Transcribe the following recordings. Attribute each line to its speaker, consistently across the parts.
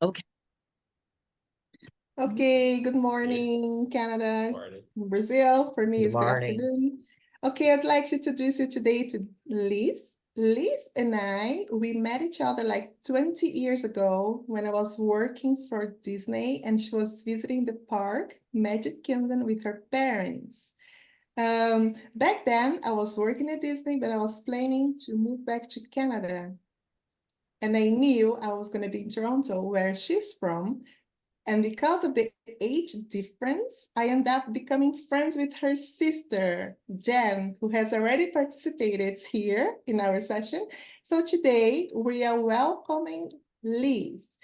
Speaker 1: Okay.
Speaker 2: Okay, good morning, Canada.
Speaker 3: Morning.
Speaker 2: Brazil, for me,
Speaker 4: Good
Speaker 2: it's good
Speaker 4: morning.
Speaker 2: afternoon. Okay, I'd like to introduce you today to Liz. Liz and I, we met each other like 20 years ago when I was working for Disney and she was visiting the park, Magic Kingdom, with her parents. Back then, I was working at Disney, but I was planning to move back to Canada. And I knew I was going to be in Toronto, where she's from. And because of the age difference, I end up becoming friends with her sister, Jen, who has already participated here in our session. So today we are welcoming Liz.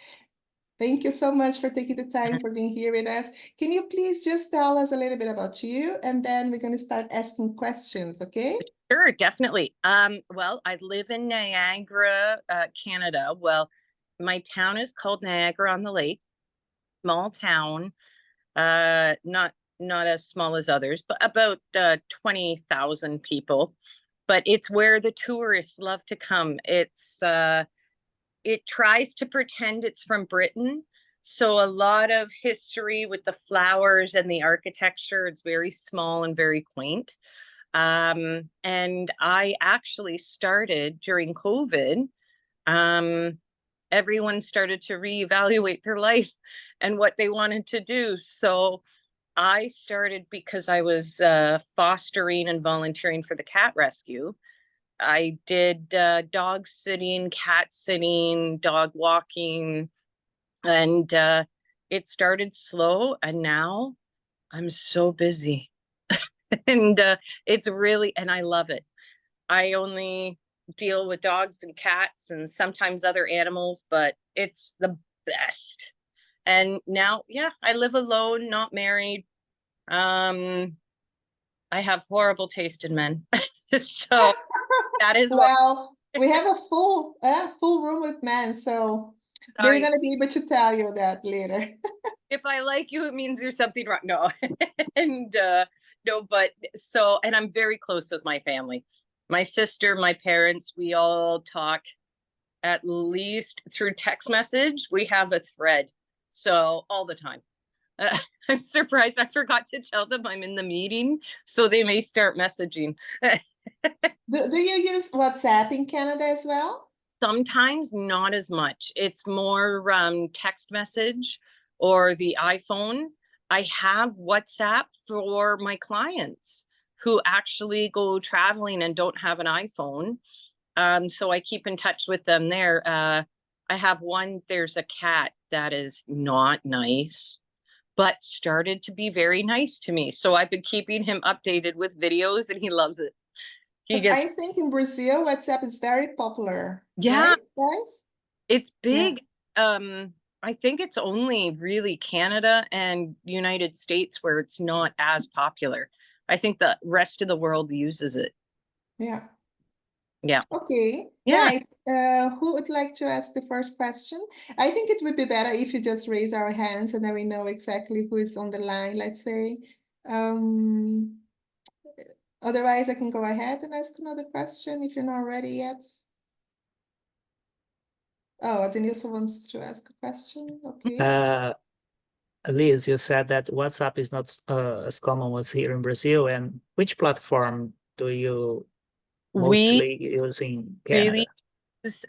Speaker 2: Thank you so much for taking the time for being here with us. Can you please just tell us a little bit about you? And then we're going to start asking questions, okay?
Speaker 1: Sure, definitely. Well, I live in Niagara, Canada. Well, my town is called Niagara-on-the-Lake. Small town, not as small as others, but about 20,000 people. But it's where the tourists love to come. It tries to pretend it's from Britain. So a lot of history with the flowers and the architecture. It's very small and very quaint. And I actually started during COVID. Everyone started to reevaluate their life and what they wanted to do. So I started because I was fostering and volunteering for the cat rescue. I did dog sitting, cat sitting, dog walking, and it started slow. And now I'm so busy. And it's really, and I love it. I only deal with dogs and cats and sometimes other animals, but it's the best. And now, yeah, I live alone, not married. I have horrible taste in men. So that is why.
Speaker 2: Well, we have a full room with men, so they're
Speaker 1: Sorry.
Speaker 2: going to be able to tell you that later.
Speaker 1: If I like you, it means there's something wrong. No. And no, but so, and I'm very close with my family. My sister, my parents, we all talk at least through text message. We have a thread. So all the time. I'm surprised I forgot to tell them I'm in the meeting, so they may start messaging.
Speaker 2: Do you use WhatsApp in Canada as well?
Speaker 1: Sometimes not as much. It's more text message or the iPhone. I have WhatsApp for my clients who actually go traveling and don't have an iPhone. So I keep in touch with them there. I have one, there's a cat that is not nice, but started to be very nice to me. So I've been keeping him updated with videos and he loves it.
Speaker 2: I think in Brazil, WhatsApp is very popular.
Speaker 1: Yeah,
Speaker 2: right, guys?
Speaker 1: it's big. I think it's only really Canada and United States where it's not as popular. I think the rest of the world uses it.
Speaker 2: Yeah.
Speaker 1: Yeah.
Speaker 2: Okay.
Speaker 1: Yeah.
Speaker 2: Guys, who would like to ask the first question? I think it would be better if you just raise our hands and then we know exactly who is on the line, let's say. Otherwise, I can go ahead and ask another question if you're not ready yet. Oh, Denilson wants to ask a question. Okay.
Speaker 4: Liz, you said that WhatsApp is not as common as here in Brazil. And which platform do you mostly use in Canada?
Speaker 1: Really use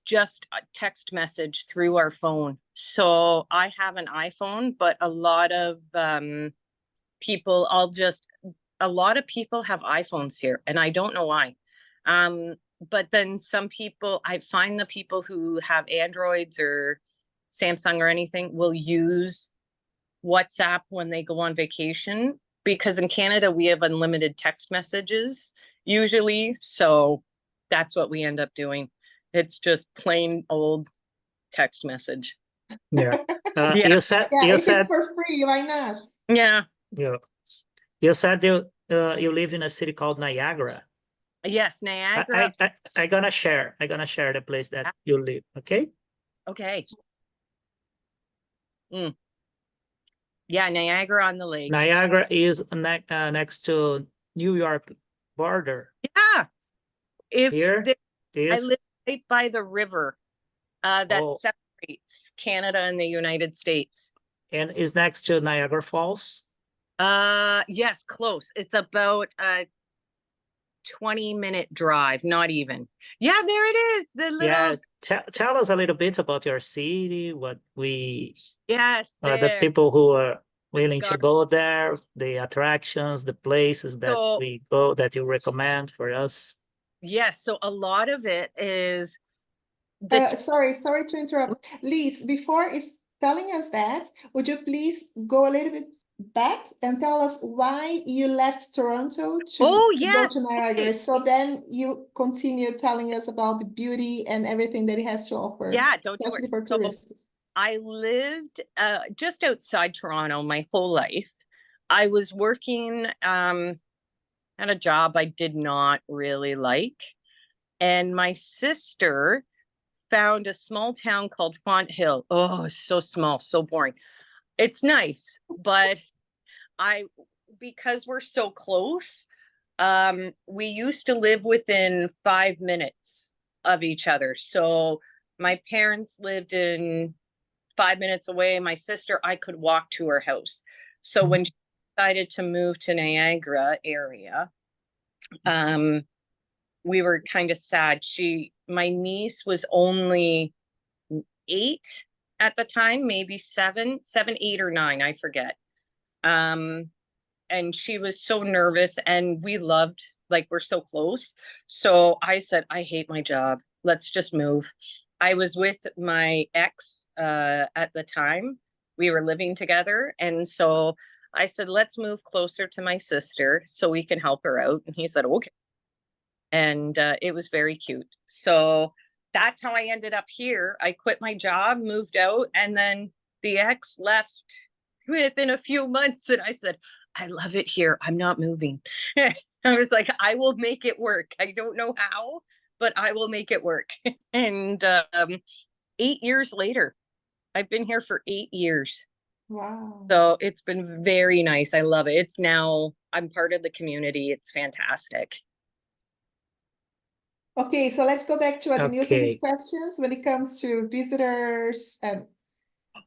Speaker 1: just a text message through our phone. So I have an iPhone, but a lot of people, a lot of people have iPhones here, and I don't know why. But then some people, I find the people who have Androids or Samsung or anything will use WhatsApp when they go on vacation, because in Canada we have unlimited text messages usually. So that's what we end up doing. It's just plain old text message.
Speaker 4: Yeah.
Speaker 1: Yeah.
Speaker 4: You said
Speaker 2: It's for free, why not?
Speaker 1: Yeah.
Speaker 4: Yeah. You said you live in a city called Niagara.
Speaker 1: Yes, Niagara.
Speaker 4: I'm gonna share the place that you live. Okay.
Speaker 1: Okay. Yeah, Niagara-on-the-Lake.
Speaker 4: Niagara is next to New York border.
Speaker 1: Yeah.
Speaker 4: Here,
Speaker 1: I live right by the river that States, Canada and the United States.
Speaker 4: And is next to Niagara Falls?
Speaker 1: Yes, close. It's about a 20-minute drive, not even. Yeah, there it is. The little,
Speaker 4: Yeah, tell us a little bit about your city, what
Speaker 1: yes,
Speaker 4: the
Speaker 1: there.
Speaker 4: people who are willing to
Speaker 1: Got-
Speaker 4: go there, the attractions, the places that
Speaker 1: So-
Speaker 4: we go that you recommend for us.
Speaker 1: Yes, so a lot of it is
Speaker 2: Sorry to interrupt. Lise, before is telling us that, would you please go a little bit back and tell us why you left Toronto to
Speaker 1: Oh,
Speaker 2: go
Speaker 1: yes.
Speaker 2: to Niagara?
Speaker 1: Okay.
Speaker 2: So then you continue telling us about the beauty and everything that it has to offer.
Speaker 1: Yeah, don't do
Speaker 2: Especially
Speaker 1: it.
Speaker 2: for
Speaker 1: So
Speaker 2: tourists.
Speaker 1: I lived just outside Toronto my whole life. I was working at a job I did not really like. And my sister found a small town called Font Hill. Oh, so small, so boring. It's nice, but because we're so close, we used to live within 5 minutes of each other. So my parents lived in 5 minutes away. My sister, I could walk to her house. So when she decided to move to Niagara area, we were kind of sad. My niece was only 8 at the time, maybe 7, 8 or 9, I forget. And she was so nervous, and we loved, like, we're so close. So I said, I hate my job. Let's just move. I was with my ex at the time. We were living together. And so I said, let's move closer to my sister so we can help her out. And he said, okay. And it was very cute. So that's how I ended up here. I quit my job, moved out, and then the ex left within a few months. And I said, I love it here. I'm not moving. I was like, I will make it work. I don't know how, but I will make it work. And 8 years later, I've been here for 8 years.
Speaker 2: Wow.
Speaker 1: So it's been very nice. I love it. I'm part of the community. It's fantastic.
Speaker 2: Okay, so let's go back to Ademil's
Speaker 4: Okay.
Speaker 2: questions when it comes to visitors.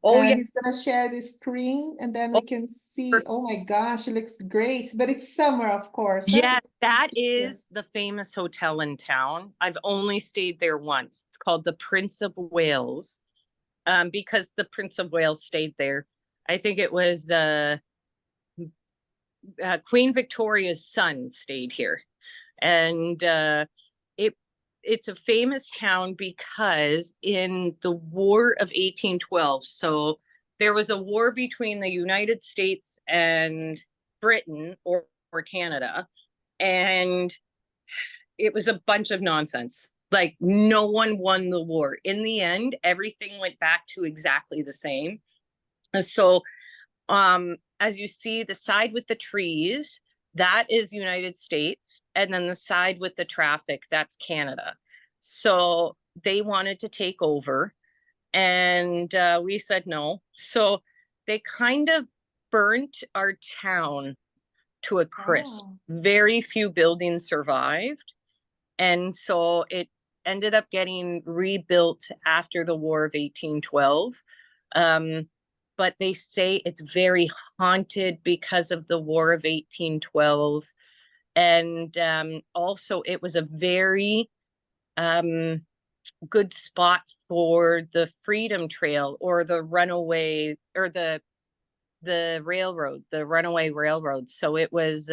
Speaker 1: Oh, yeah.
Speaker 2: He's gonna share the screen and then we can see. Oh my gosh, it looks great, but it's summer, of course. huh?
Speaker 1: Yeah, that
Speaker 2: Yeah.
Speaker 1: is the famous hotel in town. I've only stayed there once. It's called the Prince of Wales, because the Prince of Wales stayed there. I think it was Queen Victoria's son stayed here, and it's a famous town because in the War of 1812, so there was a war between the United States and Britain or Canada, and it was a bunch of nonsense. Like, no one won the war. In the end, everything went back to exactly the same. So as you see, the side with the trees, that is United States, and then the side with the traffic, that's Canada. So they wanted to take over, and we said no. So they kind of burnt our town to a crisp.
Speaker 2: Wow.
Speaker 1: Very few buildings survived, and so it ended up getting rebuilt after the War of 1812. But they say it's very haunted because of the War of 1812. And also, it was a very good spot for the Freedom Trail or the runaway or the railroad, the runaway railroad. So it was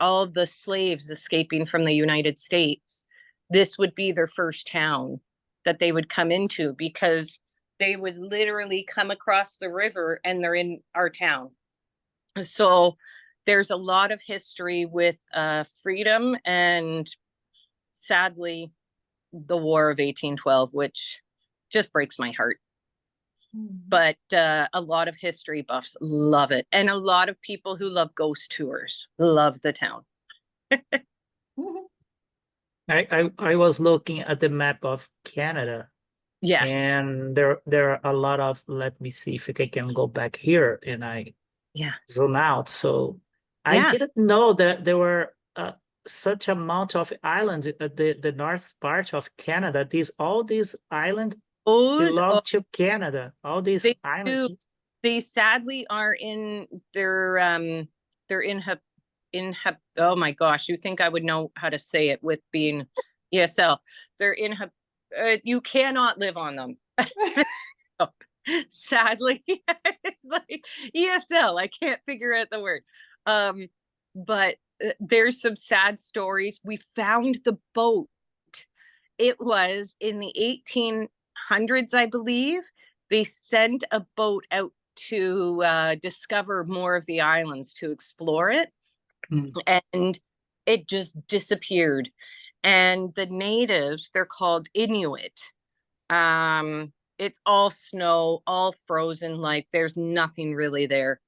Speaker 1: all the slaves escaping from the United States. This would be their first town that they would come into, because they would literally come across the river and they're in our town. So there's a lot of history with freedom and, sadly, the War of 1812, which just breaks my heart. But a lot of history buffs love it. And a lot of people who love ghost tours love the town.
Speaker 4: I was looking at the map of Canada.
Speaker 1: Yes.
Speaker 4: And there are a lot of, let me see if I can go back here and I zoom out. So I didn't know that there were such amount of islands at the north part of Canada. All these islands
Speaker 1: Those,
Speaker 4: belong to Canada. All these
Speaker 1: they
Speaker 4: islands.
Speaker 1: do. They sadly are in, they're oh my gosh, you think I would know how to say it with being ESL. They're you cannot live on them. Sadly, it's like ESL, I can't figure out the word. But there's some sad stories. We found the boat. It was in the 1800s, I believe. They sent a boat out to discover more of the islands, to explore it. And it just disappeared. And the natives, they're called Inuit. It's all snow, all frozen, like there's nothing really there.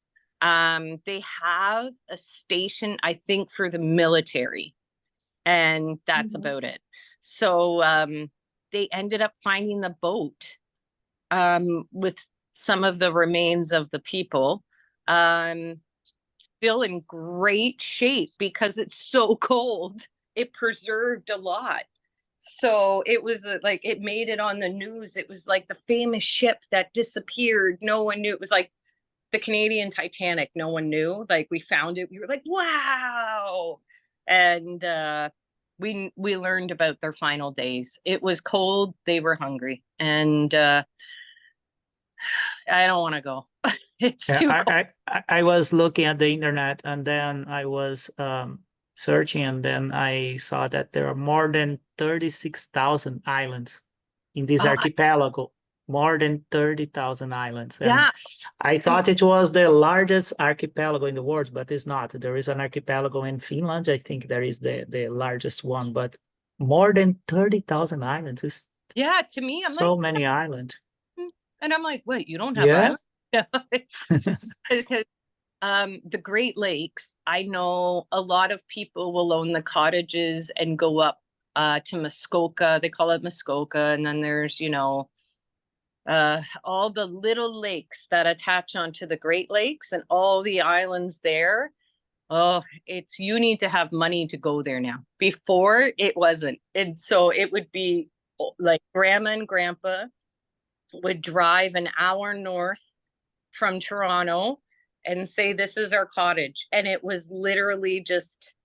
Speaker 1: They have a station, I think, for the military, and that's about it. So they ended up finding the boat with some of the remains of the people, still in great shape because it's so cold. It preserved a lot. So it was like, it made it on the news. It was like the famous ship that disappeared. No one knew. It was like the Canadian Titanic. No one knew. Like, we found it. We were like, wow. And we learned about their final days. It was cold. They were hungry. And I don't want to go. It's too cold.
Speaker 4: I was looking at the internet, and then I was searching, and then I saw that there are more than 36,000 islands in this archipelago. More than 30,000 islands. And
Speaker 1: Yeah.
Speaker 4: I thought it was the largest archipelago in the world, but it's not. There is an archipelago in Finland. I think there is the largest one, but more than 30,000 islands is
Speaker 1: Yeah, to me, I'm
Speaker 4: so
Speaker 1: like,
Speaker 4: many islands.
Speaker 1: and I'm like, wait, you don't have
Speaker 4: Yeah.
Speaker 1: islands? Because the Great Lakes, I know a lot of people will own the cottages and go up to Muskoka. They call it Muskoka. And then there's, you know, all the little lakes that attach onto the Great Lakes and all the islands there. Oh, you need to have money to go there now. Before, it wasn't. And so it would be like grandma and grandpa would drive an hour north from Toronto and say, this is our cottage. And it was literally just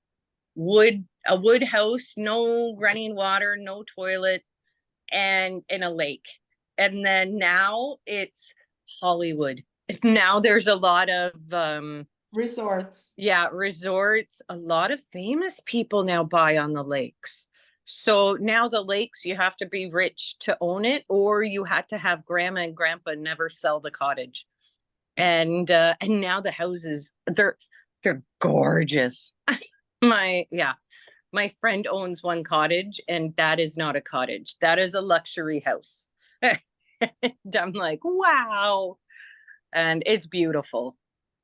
Speaker 1: a wood house, no running water, no toilet, and in a lake. And then now it's Hollywood. Now there's a lot of
Speaker 2: resorts.
Speaker 1: Yeah, resorts. A lot of famous people now buy on the lakes. So now the lakes, you have to be rich to own it, or you had to have grandma and grandpa never sell the cottage. And now the houses, they're gorgeous. My friend owns one cottage, and that is not a cottage. That is a luxury house. And I'm like, wow. And it's beautiful.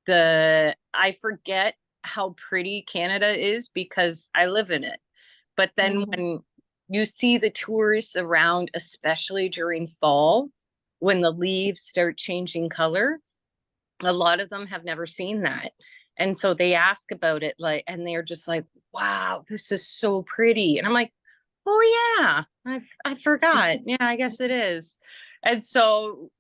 Speaker 1: I forget how pretty Canada is because I live in it. But then when you see the tourists around, especially during fall, when the leaves start changing color, a lot of them have never seen that. And so they ask about it, like, and they're just like, wow, this is so pretty. And I'm like, oh yeah, I forgot. Yeah, I guess it is. And so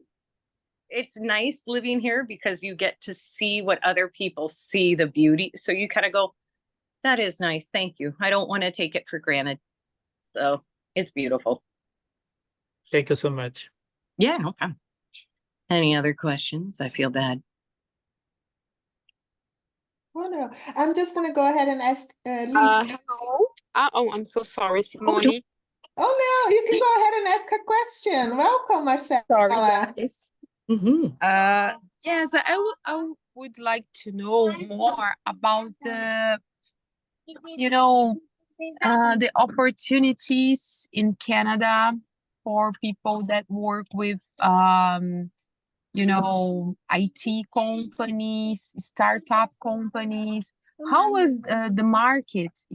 Speaker 1: it's nice living here because you get to see what other people see, the beauty. So you kind of go, that is nice. Thank you. I don't want to take it for granted. So it's beautiful.
Speaker 4: Thank you so much.
Speaker 1: Yeah, no problem. Any other questions? I feel bad.
Speaker 2: Oh no, I'm just gonna go ahead and ask Liz.
Speaker 3: Hello. I'm so sorry, Simone.
Speaker 2: Oh no, you can go ahead and ask a question. Welcome, Marcela.
Speaker 3: Sorry, guys.
Speaker 1: Mm-hmm.
Speaker 3: Yes, I would like to know more about the opportunities in Canada for people that work with IT companies, startup companies. How was the market?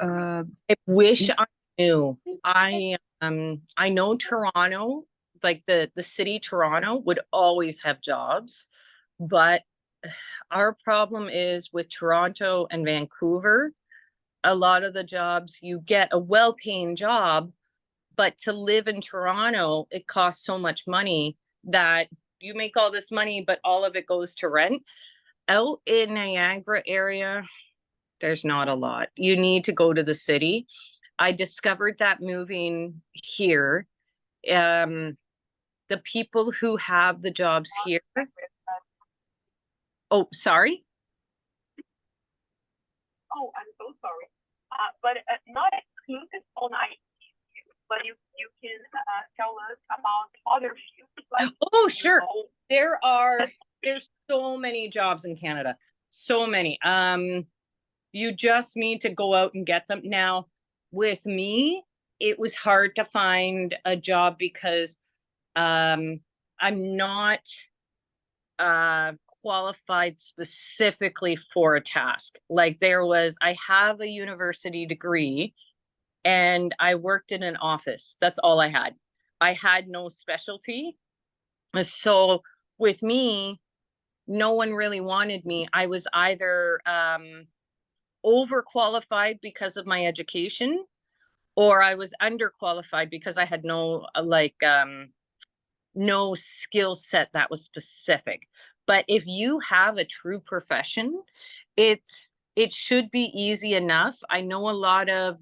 Speaker 1: I wish I knew. I know Toronto, like the city Toronto would always have jobs, but our problem is with Toronto and Vancouver, a lot of the jobs, you get a well-paying job, But to live in Toronto, it costs so much money that you make all this money, but all of it goes to rent. Out in Niagara area, there's not a lot. You need to go to the city. I discovered that moving here, the people who have the jobs here. Oh, sorry.
Speaker 5: Oh, I'm so sorry. But not exclusive on IT, but you can tell us about other fields. Like,
Speaker 1: oh, sure. There's so many jobs in Canada. So many. You just need to go out and get them. Now, with me, it was hard to find a job because I'm not qualified specifically for a task. Like I have a university degree and I worked in an office. That's all I had. I had no specialty. So with me, no one really wanted me. I was either overqualified because of my education, or I was underqualified because I had no no skill set that was specific. But if you have a true profession, it should be easy enough. I know a lot of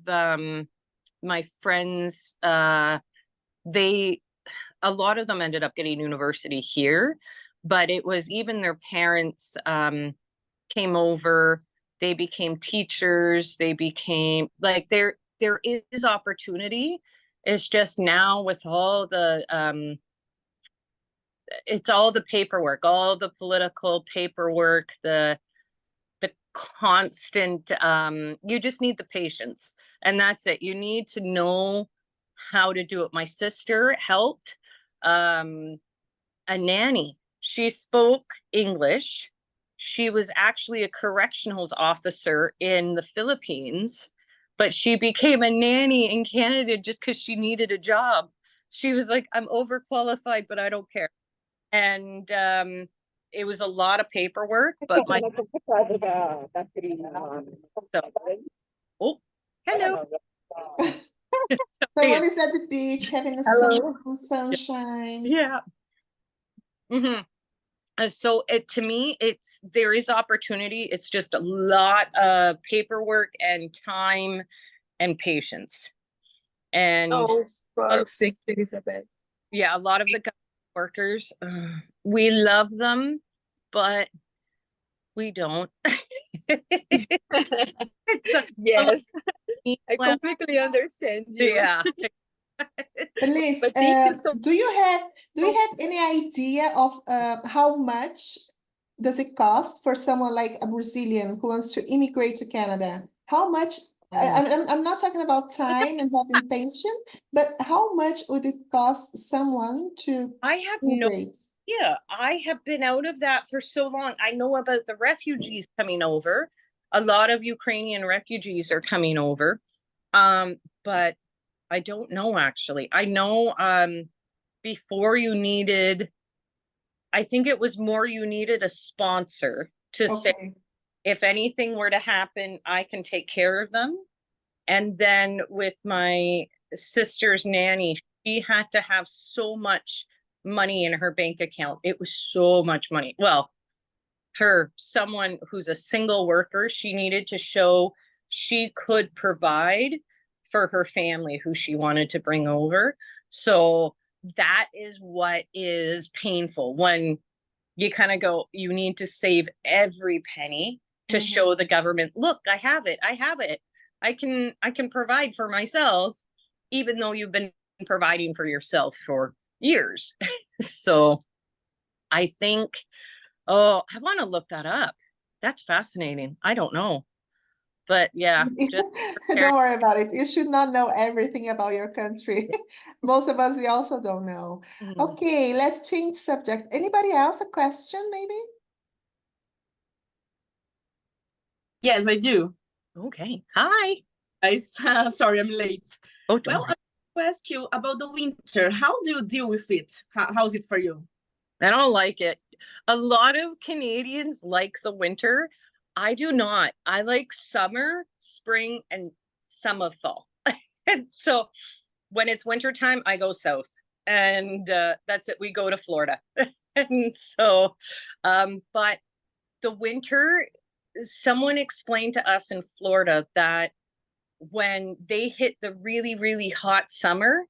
Speaker 1: my friends, a lot of them ended up getting university here, but it was even their parents came over, they became teachers, they became like there is opportunity. It's just now with all the it's all the paperwork, all the political paperwork, the constant you just need the patience, and that's it. You need to know how to do it. My sister helped a nanny. She spoke English. She was actually a correctionals officer in the Philippines, but she became a nanny in Canada just because she needed a job. She was like, I'm overqualified, but I don't care. And it was a lot of paperwork, but my so, oh, hello.
Speaker 2: Someone is at the beach having a sunshine.
Speaker 1: Yeah. So to me, there is opportunity. It's just a lot of paperwork and time and patience. And
Speaker 3: Perfect, Elizabeth.
Speaker 1: yeah, a lot of the workers, we love them, but we don't.
Speaker 3: Yes, I completely understand you.
Speaker 1: Yeah.
Speaker 2: Liz,
Speaker 3: But thank you so
Speaker 2: do you have any idea of how much does it cost for someone like a Brazilian who wants to immigrate to Canada? How much? I'm not talking about time and having patience, but how much would it cost someone to
Speaker 1: I have no
Speaker 2: immigrate?
Speaker 1: idea. I have been out of that for so long. I know about the refugees coming over. A lot of Ukrainian refugees are coming over. But I don't know actually. I know before you needed, I think it was more you needed a sponsor to say, if anything were to happen, I can take care of them. And then with my sister's nanny, she had to have so much money in her bank account. It was so much money. Well, someone who's a single worker, she needed to show she could provide for her family who she wanted to bring over. So that is what is painful when you kind of go, you need to save every penny to show the government, look, I have it. I can provide for myself, even though you've been providing for yourself for years. So I think, I want to look that up. That's fascinating. I don't know. But yeah.
Speaker 2: Don't worry about it. You should not know everything about your country. Most of us, we also don't know. Okay, let's change subject. Anybody else a question, maybe?
Speaker 6: Yes, I do.
Speaker 1: Okay. Hi.
Speaker 6: Guys, sorry, I'm late.
Speaker 1: Oh,
Speaker 6: well, I want to ask you about the winter. How do you deal with it? How's it for you?
Speaker 1: I don't like it. A lot of Canadians like the winter. I do not. I like summer, spring, and some of fall. And so when it's wintertime, I go south, and that's it. We go to Florida. And so, but the winter, someone explained to us in Florida that when they hit the really, really hot summer,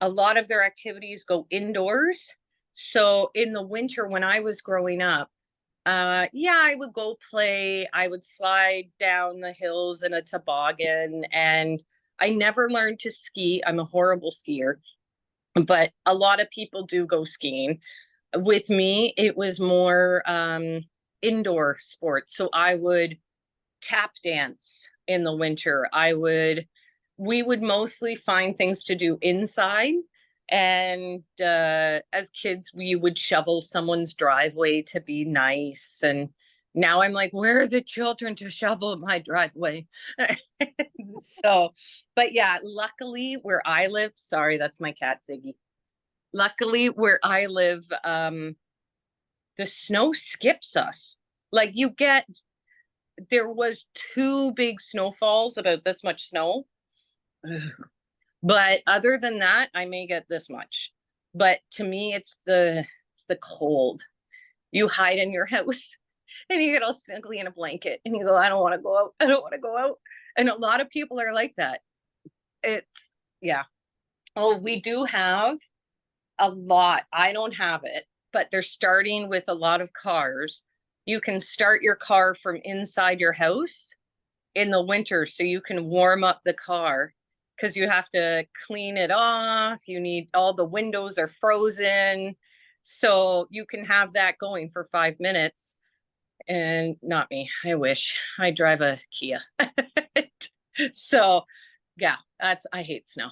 Speaker 1: a lot of their activities go indoors. So in the winter, when I was growing up, yeah, I would go play. I would slide down the hills in a toboggan, and I never learned to ski. I'm a horrible skier, but a lot of people do go skiing. With me, it was more indoor sports. So I would tap dance in the winter. We would mostly find things to do inside. And as kids, we would shovel someone's driveway to be nice. And now I'm like, where are the children to shovel my driveway? So, but yeah, luckily where I live, sorry, that's my cat Ziggy. Luckily where I live, the snow skips us. Like there was 2 big snowfalls, about this much snow. But other than that, I may get this much. But to me, it's the cold. You hide in your house and you get all snuggly in a blanket and you go, I don't want to go out. I don't want to go out. And a lot of people are like that. It's, yeah. Oh, we do have a lot. I don't have it, but they're starting with a lot of cars. You can start your car from inside your house in the winter so you can warm up the car, because you have to clean it off. You need, all the windows are frozen. So you can have that going for 5 minutes. And not me. I wish. I drive a Kia. So yeah, I hate snow.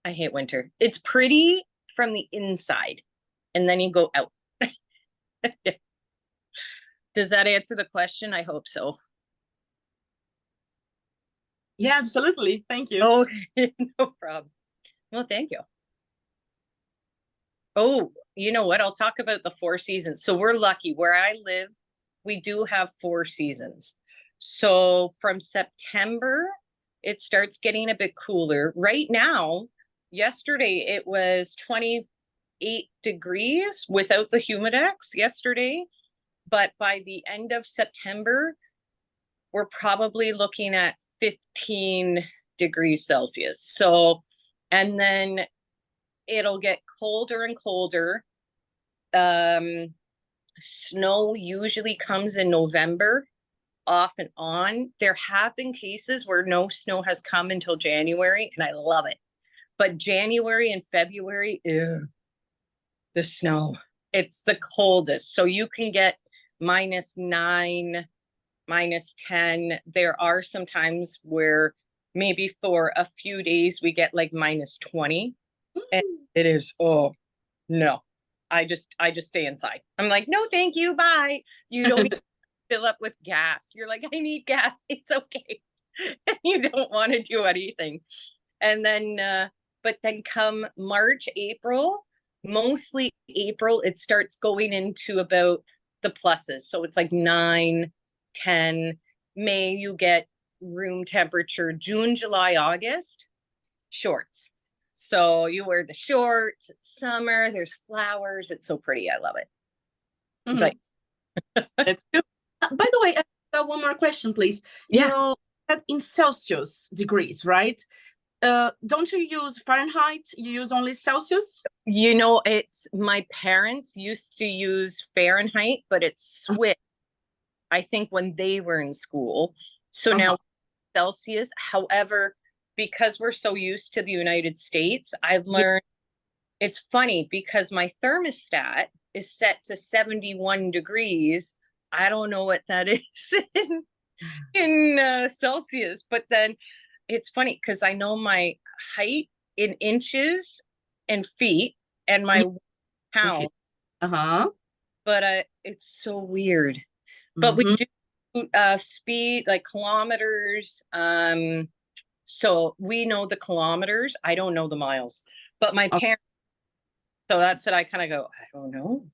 Speaker 1: I hate winter. It's pretty from the inside, and then you go out. Does that answer the question? I hope so.
Speaker 6: Yeah, absolutely. Thank you.
Speaker 1: Okay, no problem. Well, thank you. Oh, you know what? I'll talk about the 4 seasons. So we're lucky. Where I live, we do have 4 seasons. So from September, it starts getting a bit cooler. Right now, yesterday, it was 28 degrees without the humidex yesterday. But by the end of September, we're probably looking at 15 degrees Celsius. So, and then it'll get colder and colder. Snow usually comes in November, off and on. There have been cases where no snow has come until January, and I love it. But January and February, ew, the snow. It's the coldest. So you can get -9, -10. There are some times where maybe for a few days we get like -20. And it is, oh no. I just stay inside. I'm like, no, thank you, bye. You don't need to fill up with gas. You're like, I need gas. It's okay. You don't want to do anything. And then, but then come March, April, mostly April, it starts going into about the pluses. So it's like 9, 10. May, you get room temperature. June, July, August, shorts. So you wear the shorts, it's summer, there's flowers. It's so pretty. I love it.
Speaker 6: Mhm.
Speaker 1: But
Speaker 6: That's good. By the way, I got one more question, please.
Speaker 1: Yeah.
Speaker 6: You said in Celsius degrees, right? Don't you use Fahrenheit? You use only Celsius?
Speaker 1: you know, it's my parents used to use Fahrenheit, but it's switched, I think, when they were in school. So now Celsius. However, because we're so used to the United States, I've learned, it's funny because my thermostat is set to 71 degrees. I don't know what that is in Celsius, but then it's funny because I know my height in inches and feet and my pound, but it's so weird. But we do speed, like kilometers. So we know the kilometers. I don't know the miles, but my parents, so that's it. I kind of go, I don't know.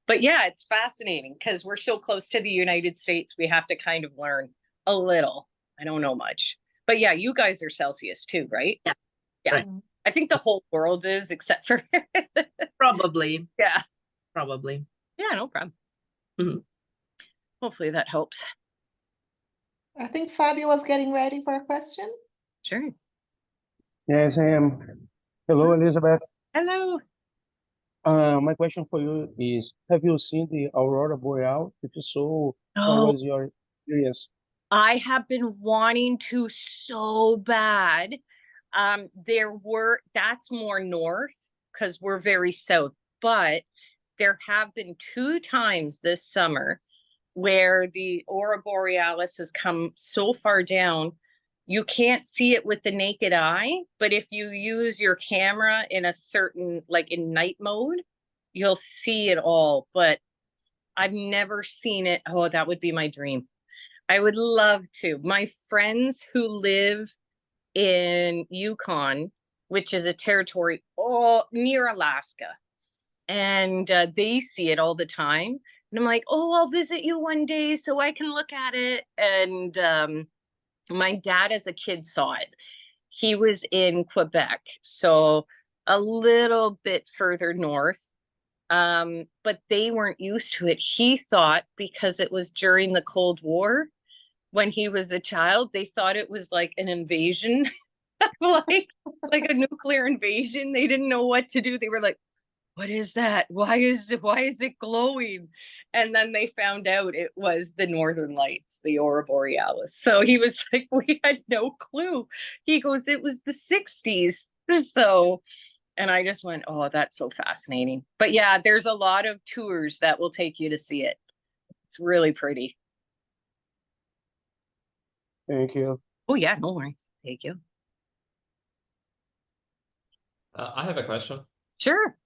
Speaker 1: But yeah, it's fascinating because we're so close to the United States. We have to kind of learn a little. I don't know much, but yeah, you guys are Celsius too, right?
Speaker 6: Yeah.
Speaker 1: Yeah.
Speaker 6: Right.
Speaker 1: I think the whole world is, except for
Speaker 6: Probably.
Speaker 1: yeah.
Speaker 6: Probably.
Speaker 1: Yeah, no problem.
Speaker 6: Mhm.
Speaker 1: Hopefully that helps.
Speaker 2: I think Fabio was getting ready for a question.
Speaker 1: Sure.
Speaker 7: Yes, I am. Hello, Elizabeth.
Speaker 1: Hello.
Speaker 7: My question for you is, have you seen the Aurora Boreal? If so, what
Speaker 1: Oh,
Speaker 7: was your experience?
Speaker 1: I have been wanting to so bad. That's more north because we're very south, but there have been 2 times this summer where the Aurora Borealis has come so far down, you can't see it with the naked eye, but if you use your camera in a certain, like in night mode, you'll see it all. But I've never seen it. Oh, that would be my dream. I would love to. My friends who live in Yukon, which is a territory all near Alaska, and they see it all the time. And I'm like, oh, I'll visit you one day so I can look at it. And my dad, as a kid, saw it. He was in Quebec, so a little bit further north. But they weren't used to it. He thought because it was during the Cold War, when he was a child, they thought it was like an invasion, like a nuclear invasion. They didn't know what to do. They were like, what is that? Why is it glowing? And then they found out it was the Northern Lights, the Aurora Borealis. So he was like, we had no clue. He goes, it was the 60s. So, and I just went, oh, that's so fascinating. But yeah, there's a lot of tours that will take you to see it. It's really pretty.
Speaker 7: Thank you.
Speaker 1: Oh yeah, no worries. Thank you.
Speaker 8: I have a question.
Speaker 1: Sure.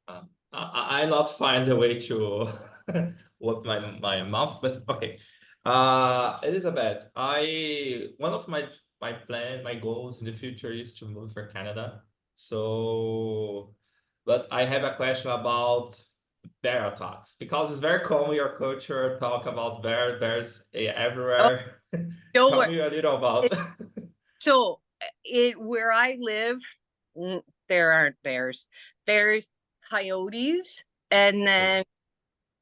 Speaker 8: I not find a way to work my mouth, but okay. Elizabeth, one of my goals in the future is to move for Canada. So, but I have a question about bear attacks because it's very common your culture talk about bears everywhere.
Speaker 1: Don't
Speaker 8: Tell
Speaker 1: worry.
Speaker 8: me a little about.
Speaker 1: So where I live, there aren't bears. There's coyotes, and then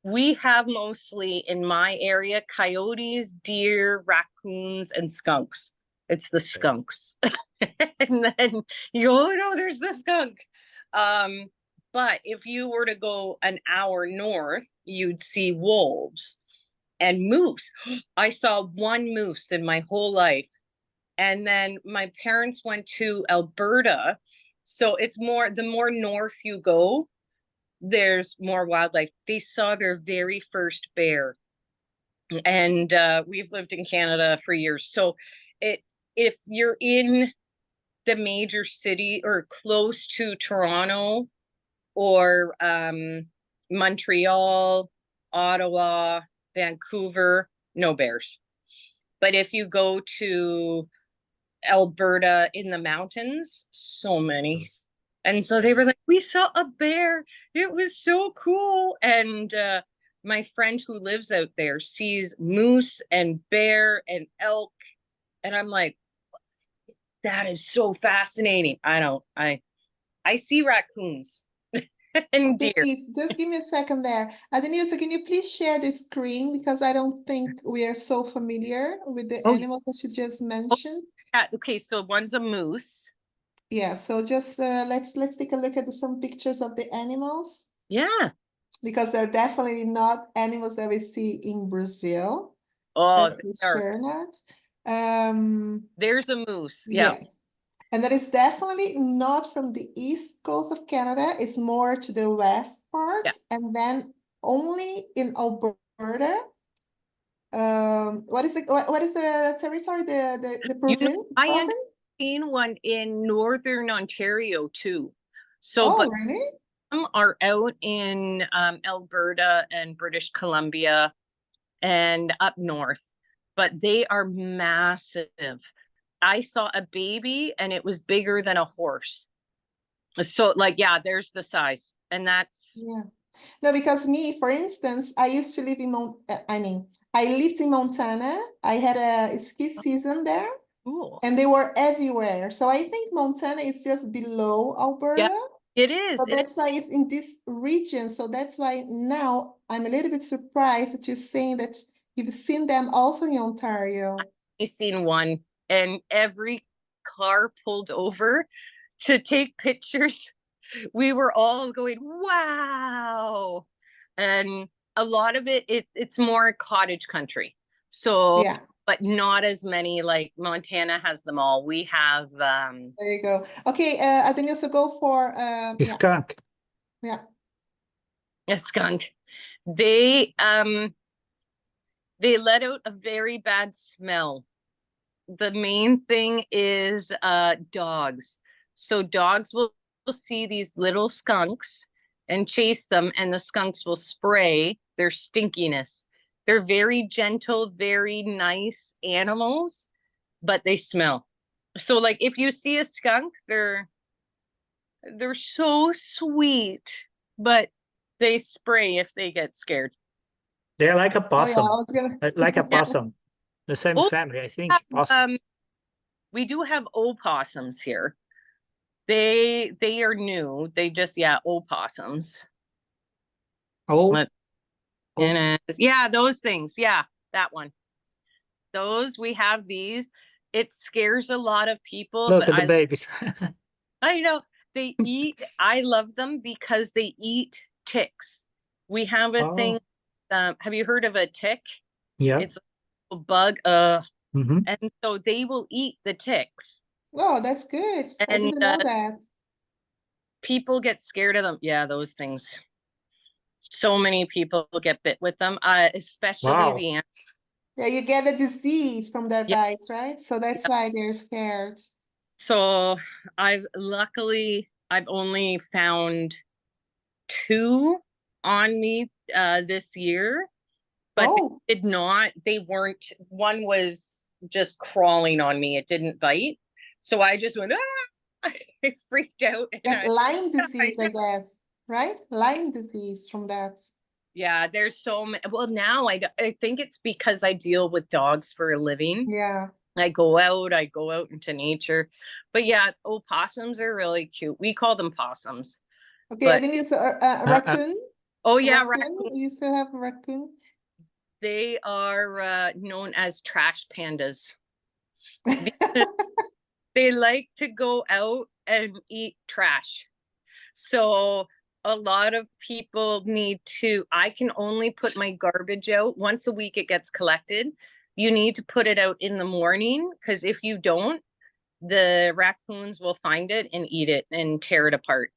Speaker 1: we have mostly in my area coyotes, deer, raccoons, and skunks. It's the skunks. And then you go, oh no, there's the skunk. But if you were to go an hour north, you'd see wolves and moose. I saw 1 moose in my whole life. And then my parents went to Alberta. So it's the more north you go, there's more wildlife. They saw their very first bear. And we've lived in Canada for years. So if you're in the major city or close to Toronto or Montreal, Ottawa, Vancouver, no bears. But if you go to Alberta in the mountains, so many. And so they were like, we saw a bear. It was so cool. And my friend who lives out there sees moose and bear and elk. And I'm like, that is so fascinating. I see raccoons and deer.
Speaker 2: Please, just give me a second there. Adenilson, can you please share the screen? Because I don't think we are so familiar with the animals that you just mentioned.
Speaker 1: Okay, so one's a moose.
Speaker 2: Yeah, so just let's take a look at some pictures of the animals.
Speaker 1: Yeah.
Speaker 2: Because they're definitely not animals that we see in Brazil.
Speaker 1: Oh,
Speaker 2: That's for sure not.
Speaker 1: There's a moose. Yeah.
Speaker 2: Yes. And that is definitely not from the east coast of Canada. It's more to the west part.
Speaker 1: Yeah.
Speaker 2: And then only in Alberta. What is the territory? The province?
Speaker 1: I have seen one in northern Ontario too. So,
Speaker 2: oh,
Speaker 1: but
Speaker 2: really?
Speaker 1: some are out in Alberta and British Columbia and up north, but they are massive. I saw a baby and it was bigger than a horse. So, like, yeah, there's the size, and that's
Speaker 2: yeah. No, because me, for instance, I used to live in I lived in Montana. I had a ski season there.
Speaker 1: Cool.
Speaker 2: and they were everywhere. So I think Montana is just below Alberta.
Speaker 1: It is.
Speaker 2: So that's why it's in this region. So that's why now I'm a little bit surprised that you're saying that you've seen them also in Ontario.
Speaker 1: I've seen one, and every car pulled over to take pictures. We were all going, wow. And a lot of it's more cottage country. So,
Speaker 2: Yeah,
Speaker 1: but not as many, like Montana has them all. We have
Speaker 2: there you go. Okay, I think also go for
Speaker 4: A
Speaker 2: yeah,
Speaker 4: skunk.
Speaker 2: yeah.
Speaker 1: a skunk. They let out a very bad smell. The main thing is dogs. So dogs will see these little skunks and chase them, and the skunks will spray their stinkiness. They're very gentle, very nice animals, but they smell. So like if you see a skunk, they're so sweet, but they spray if they get scared.
Speaker 4: They're like a
Speaker 2: Oh yeah,
Speaker 4: possum.
Speaker 2: I was gonna.
Speaker 4: Like a possum. The same
Speaker 1: Oh,
Speaker 4: family, I think. Possum.
Speaker 1: We do have opossums here. They are new. They just opossums.
Speaker 4: Oh,
Speaker 1: Let- and yeah, those things. Yeah, that one. Those we have these. It scares a lot of people,
Speaker 4: look
Speaker 1: but
Speaker 4: at the babies.
Speaker 1: I know they eat. I love them because they eat ticks. We have a
Speaker 4: Oh,
Speaker 1: thing. Have you heard of a tick?
Speaker 4: yeah.
Speaker 1: It's a bug.
Speaker 4: Mhm.
Speaker 1: And so they will eat the ticks.
Speaker 2: Oh, that's good. I
Speaker 1: And
Speaker 2: didn't know that.
Speaker 1: people get scared of them. Yeah, those things. So many people get bit with them, especially
Speaker 4: Wow.
Speaker 1: the ants.
Speaker 2: Yeah, you get a disease from their
Speaker 1: Yeah.
Speaker 2: bites, right? So that's why they're scared.
Speaker 1: So I've only found 2 on me this year, but
Speaker 2: Oh,
Speaker 1: they weren't, one was just crawling on me. It didn't bite. So I just went, ah! I freaked out. And
Speaker 2: like Lyme disease, I guess, right? Lyme disease from that.
Speaker 1: yeah, there's so many. Well, now I think it's because I deal with dogs for a living.
Speaker 2: Yeah.
Speaker 1: I go out into nature. But yeah, opossums are really cute. We call them possums.
Speaker 2: Okay, I
Speaker 1: But
Speaker 2: think it's a raccoon.
Speaker 1: oh yeah,
Speaker 2: Raccoon. You still have a raccoon?
Speaker 1: they are known as trash pandas. They like to go out and eat trash. So a lot of people I can only put my garbage out once a week. It gets collected. You need to put it out in the morning, because if you don't, the raccoons will find it and eat it and tear it apart.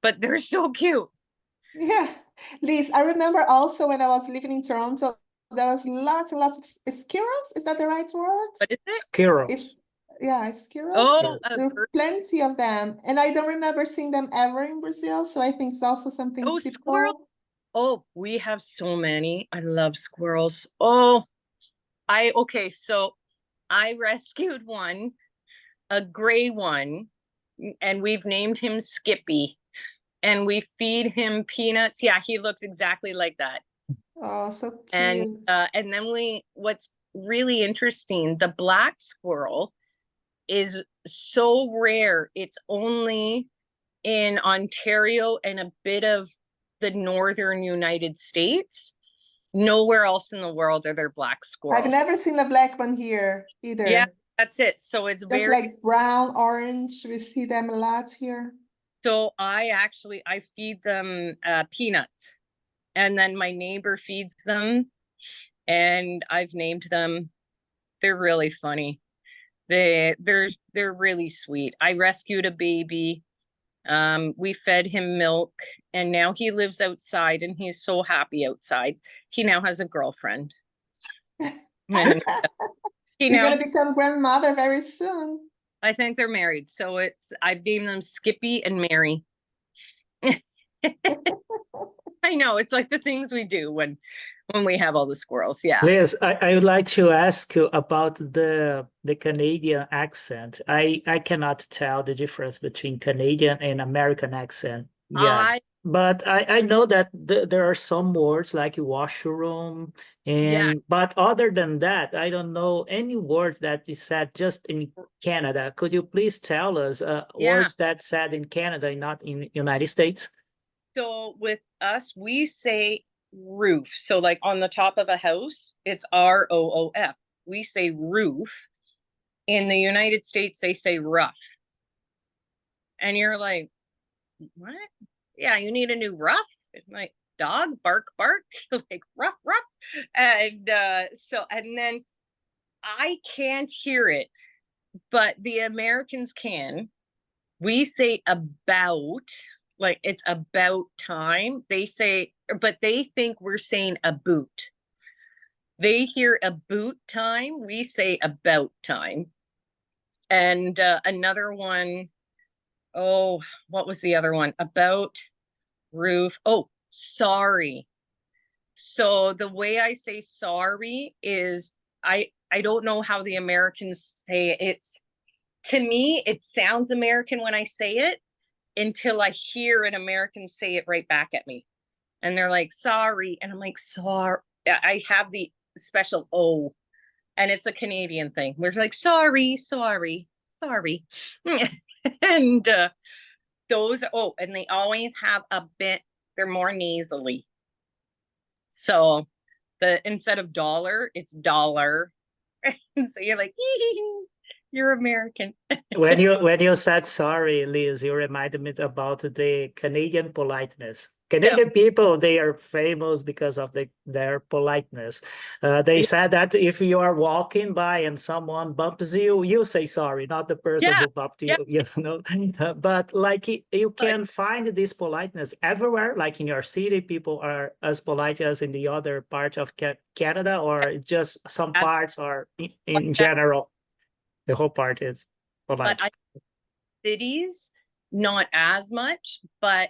Speaker 1: But they're so cute.
Speaker 2: Yeah, Liz, I remember also when I was living in Toronto, there was lots and lots of squirrels. Is that the right word?
Speaker 1: What is it?
Speaker 4: Squirrels.
Speaker 2: It's squirrels.
Speaker 1: Oh,
Speaker 2: There were plenty of them, and I don't remember seeing them ever in Brazil. So I think it's also something
Speaker 1: oh,
Speaker 2: typical.
Speaker 1: squirrel. Oh, we have so many. I love squirrels. Oh, okay, so I rescued one, a gray one, and we've named him Skippy. And we feed him peanuts. Yeah, he looks exactly like that.
Speaker 2: Oh, so cute.
Speaker 1: And then what's really interesting, the black squirrel is so rare. It's only in Ontario and a bit of the northern United States. Nowhere else in the world are there black squirrels.
Speaker 2: I've never seen a black one here either.
Speaker 1: Yeah, that's it. So it's
Speaker 2: Just
Speaker 1: very
Speaker 2: like brown, orange. We see them a lot here.
Speaker 1: So I feed them peanuts, and then my neighbor feeds them, and I've named them. They're really funny. They're really sweet. I rescued a baby. We fed him milk, and now he lives outside, and he's so happy outside. He now has a girlfriend. And
Speaker 2: You're gonna become grandmother very soon.
Speaker 1: I think they're married. So I've named them Skippy and Mary. I know, it's like the things we do when we have all the squirrels. Yeah.
Speaker 4: Liz, I would like to ask you about the Canadian accent. I cannot tell the difference between Canadian and American accent. Yeah.
Speaker 1: I
Speaker 4: But I know that there are some words like washroom, and but other than that, I don't know any words that is said just in Canada. Could you please tell us
Speaker 1: Yeah.
Speaker 4: words that said in Canada and not in United States?
Speaker 1: So with us, we say roof. So like on the top of a house, it's ROOF. We say roof. In the United States, they say rough. And you're like, what? Yeah, you need a new rough? It's like, dog, bark, bark, like rough, rough. And and then I can't hear it, but the Americans can. We say about, like it's about time. They say, but they think we're saying a boot. They hear a boot time. We say about time. And another one, oh, what was the other one? About roof. Oh, sorry. So the way I say sorry is I don't know how the Americans say it. It's, to me, it sounds American when I say it until I hear an American say it right back at me. And they're like, sorry. And I'm like, sorry. I have the special O, and it's a Canadian thing. We're like, sorry, sorry, sorry. And those, oh, and they always have a bit, they're more nasally. So instead of dollar, it's dollar. And so you're like, you're American.
Speaker 4: When you said sorry, Liz, you reminded me about the Canadian politeness. Canadian people, they are famous because of their politeness. They said that if you are walking by and someone bumps you, you say sorry, not the person who bumped you, you know. But like you can find this politeness everywhere, like in your city, people are as polite as in the other part of Canada, or just some parts are in general. The whole part is polite.
Speaker 1: But cities, not as much, but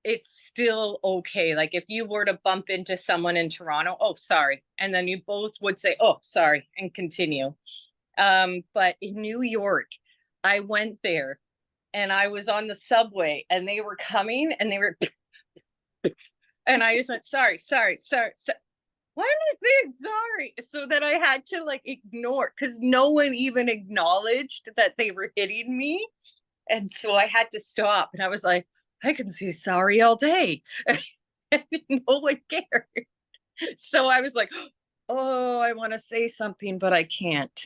Speaker 1: it's still okay. Like if you were to bump into someone in Toronto, oh, sorry. And then you both would say, oh, sorry, and continue. But in New York, I went there and I was on the subway and they were coming and they were, and I just went, sorry, sorry, sorry, sorry. Why am I saying sorry? So that I had to like ignore, because no one even acknowledged that they were hitting me. And so I had to stop and I was like, I can say sorry all day. No one cared. So I was like, oh, I want to say something, but I can't.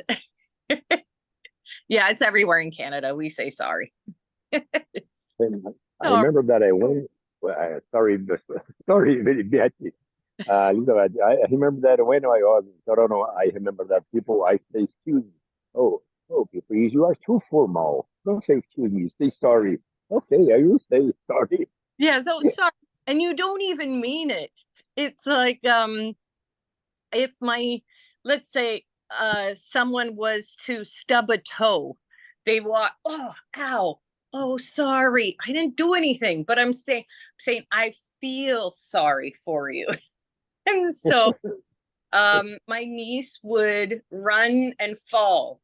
Speaker 1: Yeah, it's everywhere in Canada. We say sorry.
Speaker 9: I remember that I went, sorry, very badly. I remember that when I was in Toronto, I remember that people, I say, excuse me. Oh, please, you are too formal. Don't say excuse me, say sorry. Okay, I will say sorry.
Speaker 1: Yeah, so sorry. And you don't even mean it. It's like, if let's say, someone was to stub a toe, they walk, oh, ow, oh, sorry, I didn't do anything, but I'm saying I feel sorry for you. And so my niece would run and fall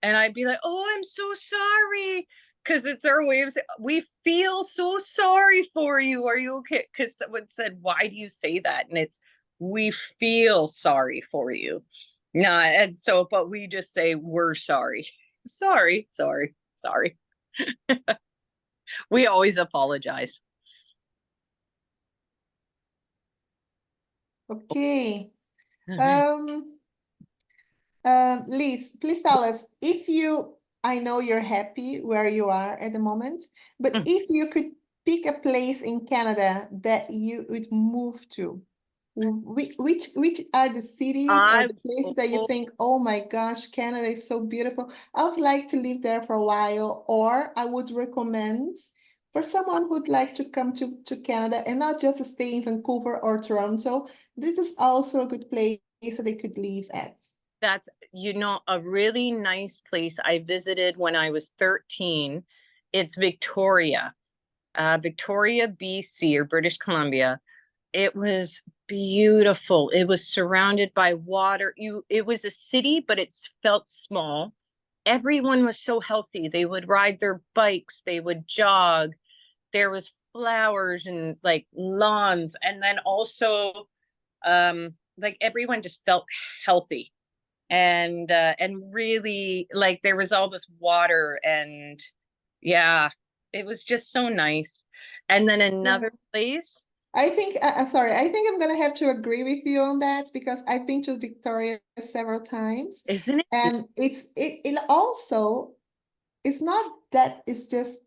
Speaker 1: and I'd be like, oh, I'm so sorry, because it's our way of saying, we feel so sorry for you, are you okay? Because someone said, why do you say that? And it's, we feel sorry for you. Nah, and so, but we just say, we're sorry. Sorry. We always apologize.
Speaker 2: Okay. Liz, please tell us I know you're happy where you are at the moment, but if you could pick a place in Canada that you would move to, which are the cities or the places that you think, oh my gosh, Canada is so beautiful, I would like to live there for a while, or I would recommend for someone who'd like to come to Canada and not just stay in Vancouver or Toronto, this is also a good place that they could live at.
Speaker 1: That's, a really nice place I visited when I was 13. It's Victoria, BC, or British Columbia. It was beautiful. It was surrounded by water. It was a city, but it felt small. Everyone was so healthy. They would ride their bikes. They would jog. There was flowers and like lawns, and then also like everyone just felt healthy, and really like there was all this water, and yeah, it was just so nice. And then another place,
Speaker 2: I think, sorry, I think I'm gonna have to agree with you on that because I've been to Victoria several times,
Speaker 1: isn't it?
Speaker 2: and it also, it's not that it's just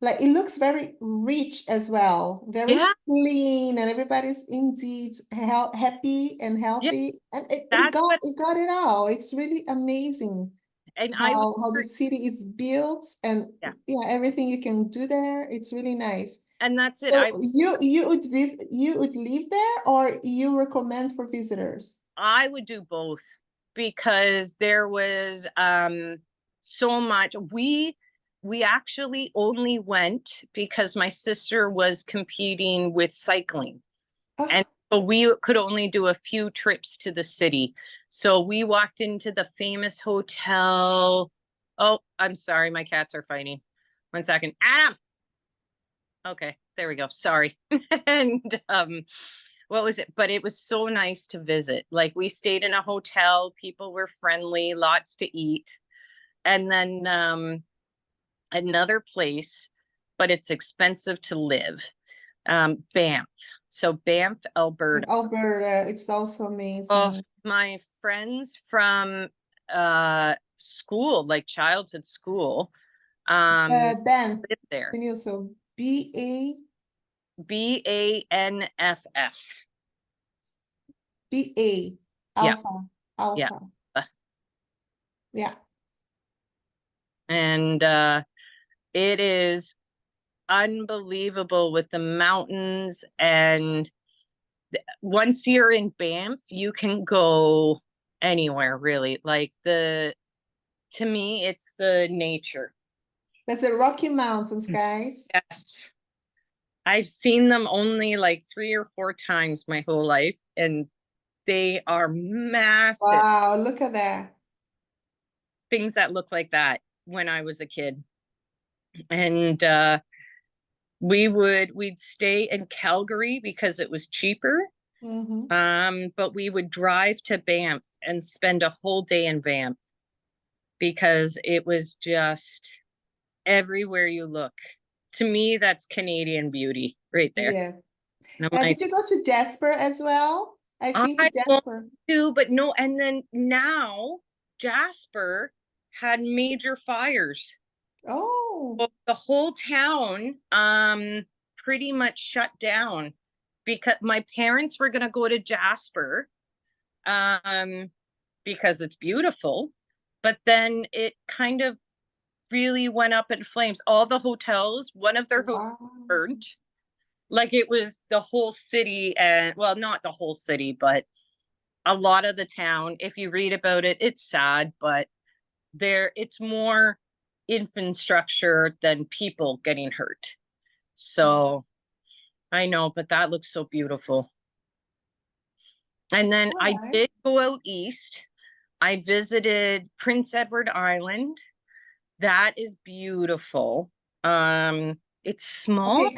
Speaker 2: like, it looks very rich as well, very
Speaker 1: Yeah,
Speaker 2: clean, and everybody's indeed happy and healthy, and
Speaker 1: that's what,
Speaker 2: it got it all. It's really amazing
Speaker 1: and I was,
Speaker 2: how the city is built, and
Speaker 1: yeah,
Speaker 2: yeah, everything you can do there. It's really nice.
Speaker 1: and that's it.
Speaker 2: So you would live there, or you recommend for visitors?
Speaker 1: I would do both, because there was so much. We actually only went because my sister was competing with cycling,
Speaker 2: Oh,
Speaker 1: and so we could only do a few trips to the city. So we walked into the famous hotel. Oh, I'm sorry, my cats are fighting. 1 second. Adam. Okay, there we go. Sorry. And what was it? But it was so nice to visit. Like, we stayed in a hotel, people were friendly, lots to eat. And then another place, but it's expensive to live. Banff. So Banff, Alberta.
Speaker 2: Alberta, it's also
Speaker 1: Oh,
Speaker 2: amazing.
Speaker 1: my friends from school, like childhood school,
Speaker 2: Dan,
Speaker 1: lived there.
Speaker 2: can you so BANFF? BA,
Speaker 1: Yeah,
Speaker 2: Alpha,
Speaker 1: yeah.
Speaker 2: yeah.
Speaker 1: And it is unbelievable with the mountains, and once you're in Banff, you can go anywhere really. Like, to me, it's the nature.
Speaker 2: That's the Rocky Mountains, guys.
Speaker 1: Yes. I've seen them only like 3 or 4 times my whole life, and they are massive.
Speaker 2: Wow, look at that.
Speaker 1: Things that look like that when I was a kid. And we'd stay in Calgary because it was cheaper. But we would drive to Banff and spend a whole day in Banff because it was just everywhere you look. To me, that's Canadian beauty right there.
Speaker 2: Yeah.
Speaker 1: And I'm like,
Speaker 2: Did you go to Jasper as well? I've been to
Speaker 1: I
Speaker 2: Jasper.
Speaker 1: too, but no. And then now Jasper had major fires.
Speaker 2: Oh,
Speaker 1: Well, the whole town pretty much shut down because my parents were gonna go to Jasper because it's beautiful, but then it kind of really went up in flames. All the hotels, one of their hotels
Speaker 2: wow.
Speaker 1: burnt. Like, it was the whole city, and well, not the whole city, but a lot of the town. If you read about it, it's sad, but it's more infrastructure than people getting hurt. So I know, but that looks so beautiful. And then I
Speaker 2: Alright.
Speaker 1: did go out east. I visited Prince Edward Island. That is beautiful. It's small.
Speaker 2: Okay,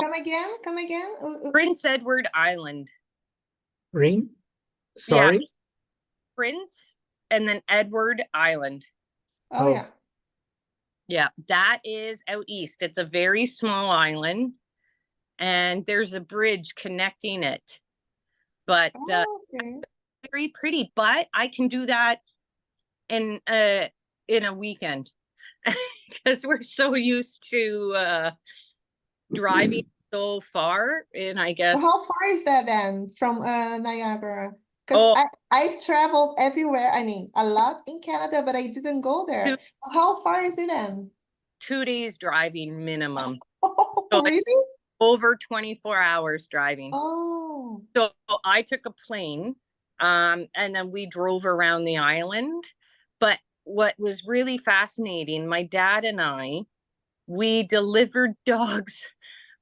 Speaker 2: come again.
Speaker 1: Prince Edward Island.
Speaker 4: Ring? Sorry?
Speaker 1: Yeah. Prince and then Edward Island.
Speaker 2: Oh,
Speaker 4: Oh.
Speaker 2: yeah.
Speaker 1: Yeah, that is out east. It's a very small island, and there's a bridge connecting it. But
Speaker 2: Oh, okay.
Speaker 1: very pretty. But I can do that in a weekend because we're so used to driving so far. And I guess,
Speaker 2: How far is that then from Niagara?
Speaker 1: oh,
Speaker 2: Because I traveled everywhere. I mean, a lot in Canada, but I didn't go there. How far is it then?
Speaker 1: 2 days driving minimum.
Speaker 2: Oh,
Speaker 1: So like
Speaker 2: really?
Speaker 1: over 24 hours driving.
Speaker 2: Oh,
Speaker 1: So I took a plane, and then we drove around the island. But what was really fascinating, my dad and we delivered dogs.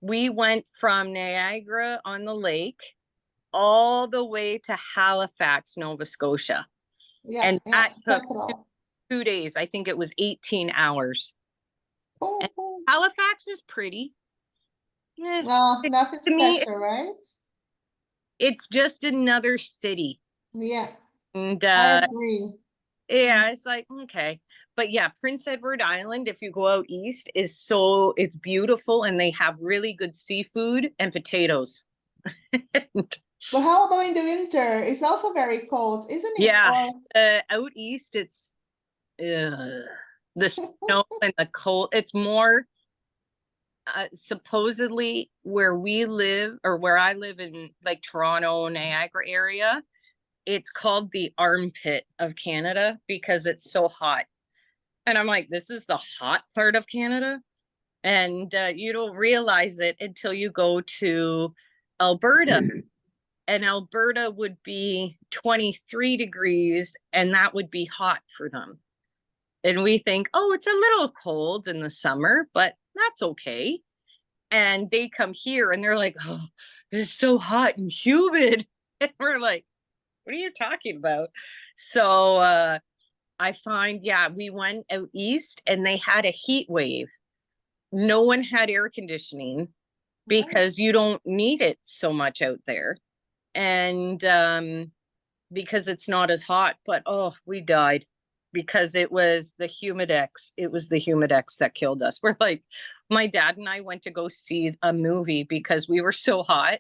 Speaker 1: We went from Niagara on the lake all the way to Halifax, Nova Scotia.
Speaker 2: yeah,
Speaker 1: And
Speaker 2: yeah,
Speaker 1: that took
Speaker 2: capital.
Speaker 1: 2 days. I think it was 18 hours.
Speaker 2: Oh,
Speaker 1: And
Speaker 2: oh.
Speaker 1: Halifax is pretty.
Speaker 2: Well, nothing
Speaker 1: to me,
Speaker 2: special, right?
Speaker 1: it's just another city.
Speaker 2: Yeah,
Speaker 1: And
Speaker 2: I agree.
Speaker 1: yeah, it's like, okay. But yeah, Prince Edward Island, if you go out east, it's beautiful and they have really good seafood and potatoes.
Speaker 2: But how about in the winter? It's also very cold, isn't it?
Speaker 1: Yeah,
Speaker 2: Or
Speaker 1: out east, it's the snow and the cold. It's more supposedly where we live or where I live in like Toronto, Niagara area. It's called the armpit of Canada because it's so hot. And I'm like, this is the hot part of Canada. And you don't realize it until you go to Alberta. And Alberta would be 23 degrees, and that would be hot for them. And we think, oh, it's a little cold in the summer, but that's okay. And they come here and they're like, oh, it's so hot and humid. And we're like, what are you talking about? So I find, yeah, we went out east and they had a heat wave. No one had air conditioning because you don't need it so much out there. And because it's not as hot, but oh, we died because it was the humidex. It was the humidex that killed us. We're like, my dad and I went to go see a movie because we were so hot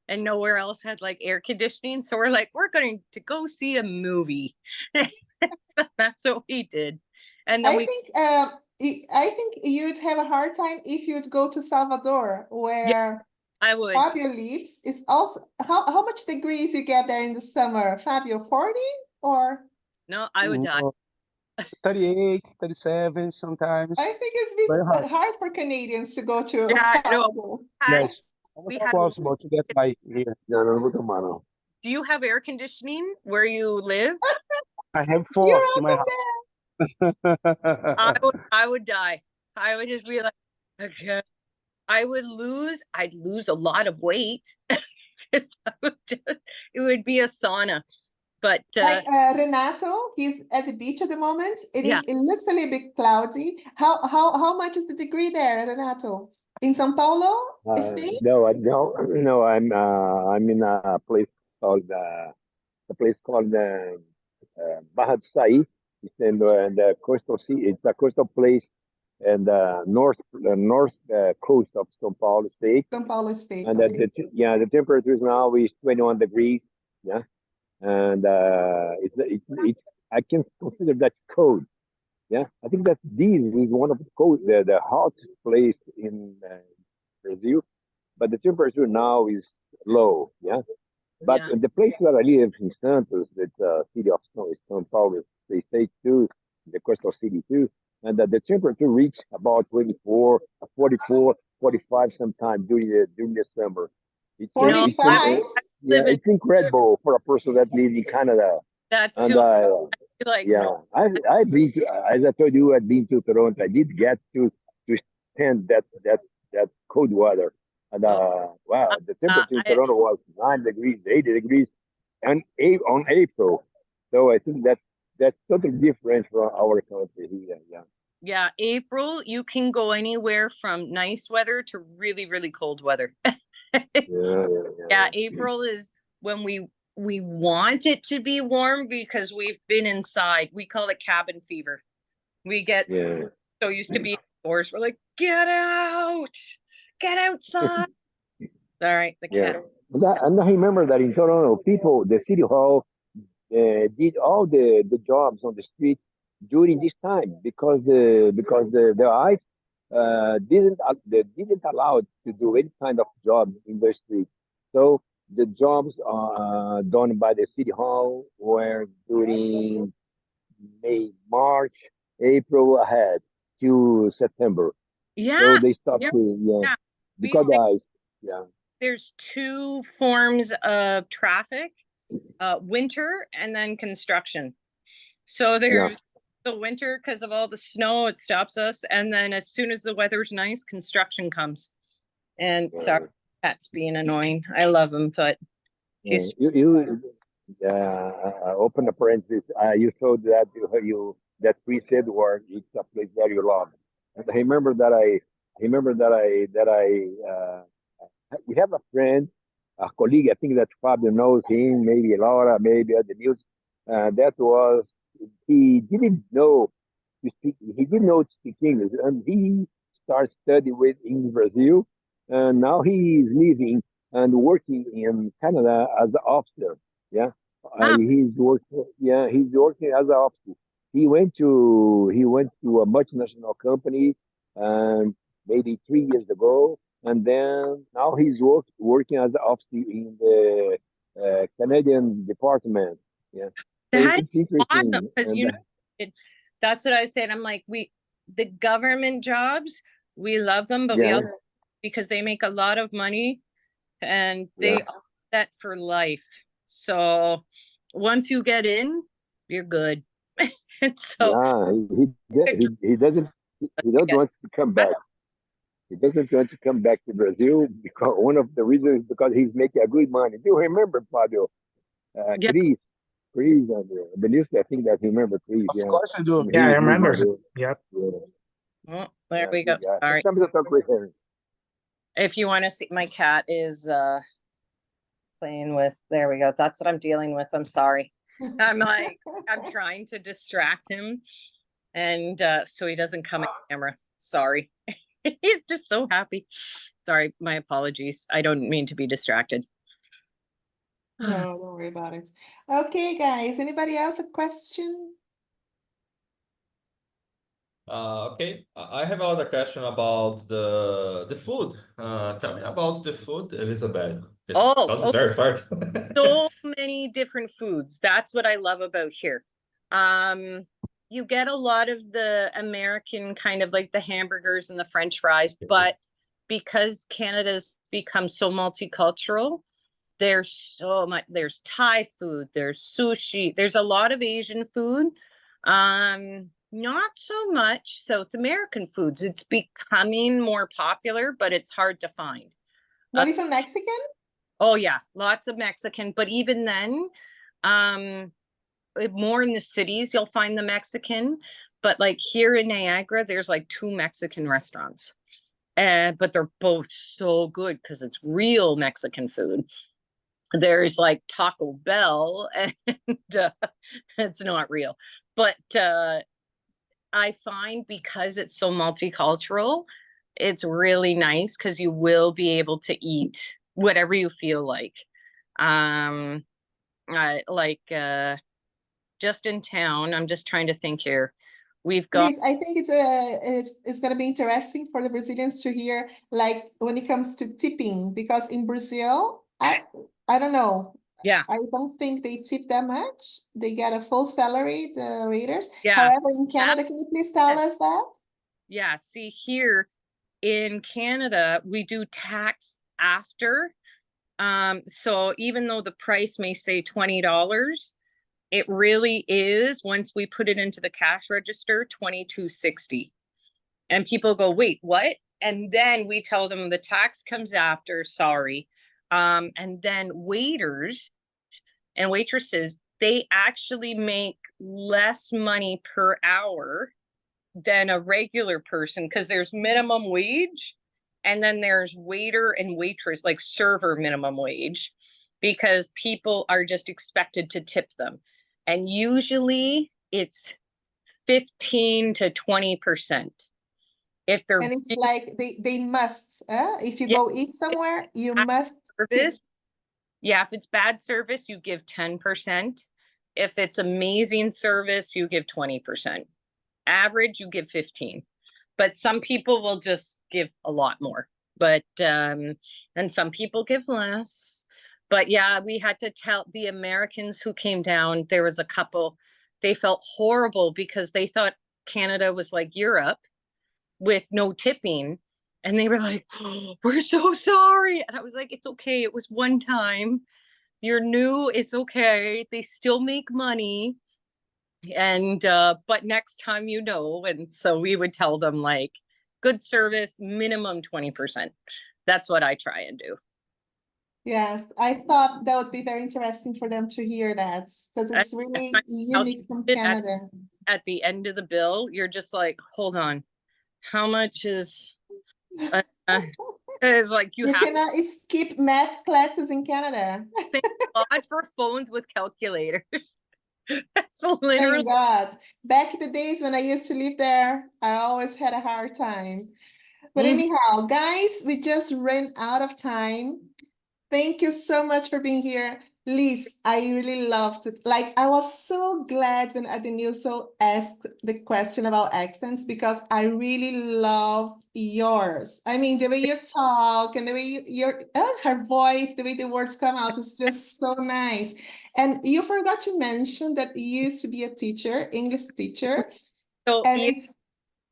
Speaker 1: and nowhere else had like air conditioning. So we're like, we're going to go see a movie. So that's what we did. And then
Speaker 2: I think you'd have a hard time if you'd go to Salvador, where
Speaker 1: I would.
Speaker 2: Fabio lives. Is also how much degrees you get there in the summer, Fabio? 40 or?
Speaker 1: No, I would die.
Speaker 7: 38, 37 sometimes.
Speaker 2: I think it'd be
Speaker 7: Very hard.
Speaker 2: hard for Canadians to go to
Speaker 1: Yeah, I know.
Speaker 2: Salvador.
Speaker 7: Yes, almost impossible to get by here.
Speaker 1: Do you have air conditioning where you live?
Speaker 7: I have 4 in my house.
Speaker 1: I would die. I would just be like, okay. I'd lose a lot of weight. Because it would be a sauna. But
Speaker 2: like Renato, he's at the beach at the moment. It looks a little bit cloudy. How much is the degree there, Renato? In São Paulo state?
Speaker 9: No. I'm in a place called Barra do Saí. It's in the coastal sea. It's a coastal place and north coast of São Paulo state.
Speaker 2: São Paulo state.
Speaker 9: And
Speaker 2: Okay.
Speaker 9: the temperature now is 21 degrees. Yeah, and it's I can consider that cold. Yeah, I think that this is one of the hottest place in Brazil, but the temperature now is low. Yeah, but the place where I live in Santos, the city of São Paulo, they state too, the coastal city too, and the temperature reach about 24, 44, 45 sometimes during the summer. It's
Speaker 2: 45?
Speaker 9: it's incredible for a person that lives in Canada.
Speaker 1: That's
Speaker 9: and
Speaker 1: like,
Speaker 9: yeah, I've been to, as I told you, I've been to Toronto. I did get to stand that cold water. And wow, the temperature in Toronto was 9 degrees, 80 degrees, and on April. So I think that's totally different from our country here. Yeah.
Speaker 1: Yeah, April, you can go anywhere from nice weather to really, really cold weather. Yeah, April is when we want it to be warm because we've been inside. We call it cabin fever. We get so used to being indoors. We're like, get outside. All right, the cat.
Speaker 9: And I remember that in Toronto, people, the city hall did all the jobs on the street during this time because the ice didn't allow to do any kind of job in the street. So the jobs done by the city hall were during March, April ahead to September.
Speaker 1: Yeah.
Speaker 9: So they stopped because the ice. Yeah.
Speaker 1: There's two forms of traffic, winter and then construction. So there's the winter because of all the snow, it stops us. And then as soon as the weather's nice, construction comes. And sorry, that's being annoying. I love him, but he's...
Speaker 9: You open the parenthesis. You saw that that Prince Edward, it's a place that you love. And I remember that I we have a friend, a colleague. I think that Fabio knows him. Maybe Laura, maybe other news. That was he didn't know to speak. He didn't know to speak English, and he started studying with in Brazil, and now he is living and working in Canada as an officer. Yeah,
Speaker 1: Ah.
Speaker 9: he's working. Yeah, he's working as an officer. He went to a multinational company, and maybe 3 years ago, and then now he's working as an officer in the Canadian department. Yeah, so
Speaker 1: That
Speaker 9: it's
Speaker 1: is awesome
Speaker 9: interesting,
Speaker 1: because
Speaker 9: and
Speaker 1: that's what I said. I'm like, the government jobs, we love them, but we
Speaker 9: yeah,
Speaker 1: also, because they make a lot of money and they
Speaker 9: yeah.
Speaker 1: are set for life. So once you get in, you're good. And so
Speaker 9: Yeah, he doesn't want to come back. He doesn't want to come back to Brazil because one of the reasons is because he's making a good money. Do you remember Fabio?
Speaker 1: yeah,
Speaker 9: Chris and Benicio, I think that you remember Chris,
Speaker 7: Of
Speaker 9: yeah.
Speaker 7: course I do.
Speaker 9: And
Speaker 4: Yeah, I
Speaker 9: he's
Speaker 4: remember.
Speaker 9: Brazil.
Speaker 4: Yep.
Speaker 9: Yeah,
Speaker 1: well, there
Speaker 9: yeah,
Speaker 1: we go.
Speaker 9: good guy.
Speaker 1: All right.
Speaker 9: Sometimes I talk with him.
Speaker 1: If you want to see, my cat is playing with, there we go. That's what I'm dealing with. I'm sorry. I'm like, I'm trying to distract him, and so he doesn't come in camera. Sorry. He's just so happy. Sorry, my apologies. I don't mean to be distracted.
Speaker 2: No, don't worry about it. Okay, guys, anybody else a question?
Speaker 8: Okay, I have another question about the food. Tell me about the food, Elizabeth.
Speaker 1: Oh,
Speaker 8: Because it's very hard.
Speaker 1: so many different foods. That's what I love about here. You get a lot of the American kind of like the hamburgers and the French fries, but because Canada's become so multicultural, there's so much, there's Thai food, there's sushi, there's a lot of Asian food. Not so much South American foods. It's becoming more popular, but it's hard to find.
Speaker 2: Not even Mexican?
Speaker 1: Oh yeah, lots of Mexican, but even then, more in the cities you'll find the Mexican, but like here in Niagara, there's like 2 Mexican restaurants. But they're both so good because it's real Mexican food. There's like Taco Bell, and it's not real. But I find because it's so multicultural, it's really nice because you will be able to eat whatever you feel like. Just in town, I'm just trying to think here. We've got,
Speaker 2: Please, I think it's gonna be interesting for the Brazilians to hear, like when it comes to tipping, because in Brazil, I don't know.
Speaker 1: yeah,
Speaker 2: I don't think they tip that much. They get a full salary, the waiters.
Speaker 1: yeah.
Speaker 2: However, in Canada, can you please tell us that?
Speaker 1: Yeah, see here in Canada, we do tax after. So even though the price may say $20, it really is, once we put it into the cash register, $22.60. And people go, wait, what? And then we tell them the tax comes after, sorry. And then waiters and waitresses, they actually make less money per hour than a regular person because there's minimum wage and then there's waiter and waitress, like server minimum wage, because people are just expected to tip them. And usually it's 15 to 20%. If they're,
Speaker 2: And it's like they must, if you
Speaker 1: Yeah,
Speaker 2: go eat somewhere, you must tip.
Speaker 1: service, yeah, if it's bad service, you give 10%. If it's amazing service, you give 20%. Average, you give 15. But some people will just give a lot more. But and some people give less. But yeah, we had to tell the Americans who came down, there was a couple, they felt horrible because they thought Canada was like Europe with no tipping. And they were like, oh, we're so sorry. And I was like, it's okay. It was one time. You're new. It's okay. They still make money. And but next time, you know. And so we would tell them like good service, minimum 20%. That's what I try and do.
Speaker 2: Yes, I thought that would be very interesting for them to hear that, because it's really unique from Canada.
Speaker 1: At the end of the bill, you're just like, hold on, how much is It's like you
Speaker 2: You
Speaker 1: have
Speaker 2: cannot skip math classes in Canada.
Speaker 1: thank God for phones with calculators. That's
Speaker 2: Thank
Speaker 1: literally
Speaker 2: God. Back in the days when I used to live there, I always had a hard time. But anyhow, guys, we just ran out of time. Thank you so much for being here. Liz, I really loved it. Like, I was so glad when Adenilson asked the question about accents because I really love yours. I mean, the way you talk and the way her voice, the way the words come out is just so nice. And you forgot to mention that you used to be a teacher, English teacher.
Speaker 1: so
Speaker 2: And
Speaker 1: yeah,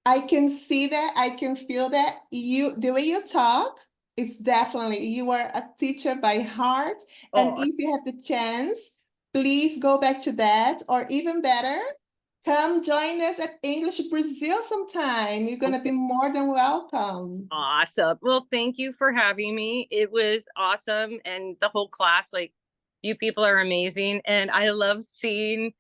Speaker 2: I can see that, I can feel that the way you talk, it's definitely, you are a teacher by heart. And
Speaker 1: oh,
Speaker 2: if you have the chance, please go back to that, or even better, come join us at English Brazil sometime. You're gonna be more than welcome.
Speaker 1: awesome. Well, thank you for having me. It was awesome. And the whole class, like, you people are amazing. And I love seeing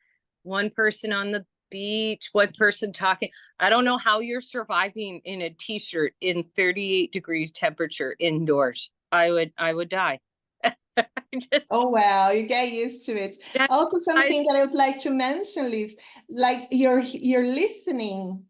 Speaker 1: one person on the beach, one person talking. I don't know how you're surviving in a t-shirt in 38 degrees temperature indoors. I would die.
Speaker 2: Oh, well, you get used to it.
Speaker 1: That-
Speaker 2: Also, something that I would like to mention is like you're listening.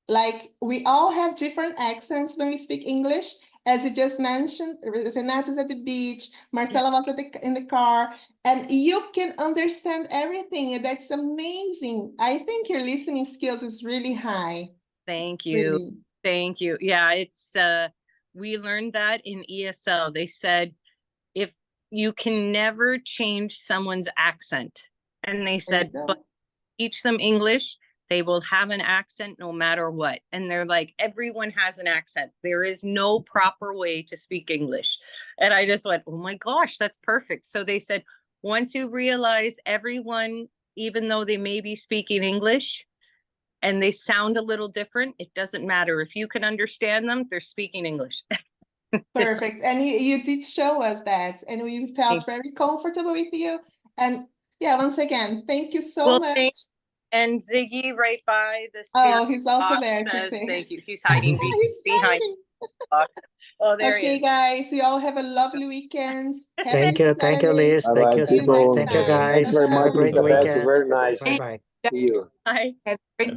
Speaker 2: Like we all have different accents when we speak English. As you just mentioned, Renata's at the beach, Marcela was in the car, and you can understand everything. And that's amazing. I think your listening skills is really high.
Speaker 1: Thank you.
Speaker 2: Really.
Speaker 1: Thank you. Yeah, it's we learned that in ESL. They said if you can never change someone's accent. And they said, but teach them English, they will have an accent no matter what. And they're like, everyone has an accent. There is no proper way to speak English. And I just went, oh my gosh, that's perfect. So they said, once you realize everyone, even though they may be speaking English and they sound a little different, it doesn't matter. If you can understand them, they're speaking English.
Speaker 2: Perfect. And you did show us that, and we felt very comfortable with you. And yeah, once again, thank you so much.
Speaker 1: And Ziggy right by the
Speaker 2: he's also there.
Speaker 1: says thank you. He's hiding
Speaker 2: He's
Speaker 1: behind
Speaker 2: hiding.
Speaker 1: the box. Oh, there he
Speaker 2: Okay,
Speaker 1: is.
Speaker 2: guys, you all have a lovely weekend.
Speaker 4: Thank you, Liz.
Speaker 9: Bye
Speaker 4: Thank
Speaker 9: bye,
Speaker 4: you,
Speaker 2: See you
Speaker 4: Simone.
Speaker 2: next
Speaker 4: Thank you,
Speaker 2: time.
Speaker 4: guys.
Speaker 9: Thanks very
Speaker 4: Have a
Speaker 9: much,
Speaker 4: great
Speaker 9: Elizabeth.
Speaker 4: weekend.
Speaker 9: Very nice.
Speaker 4: Bye bye.
Speaker 9: See you.
Speaker 1: Bye.
Speaker 3: Have a great
Speaker 8: Bye-bye.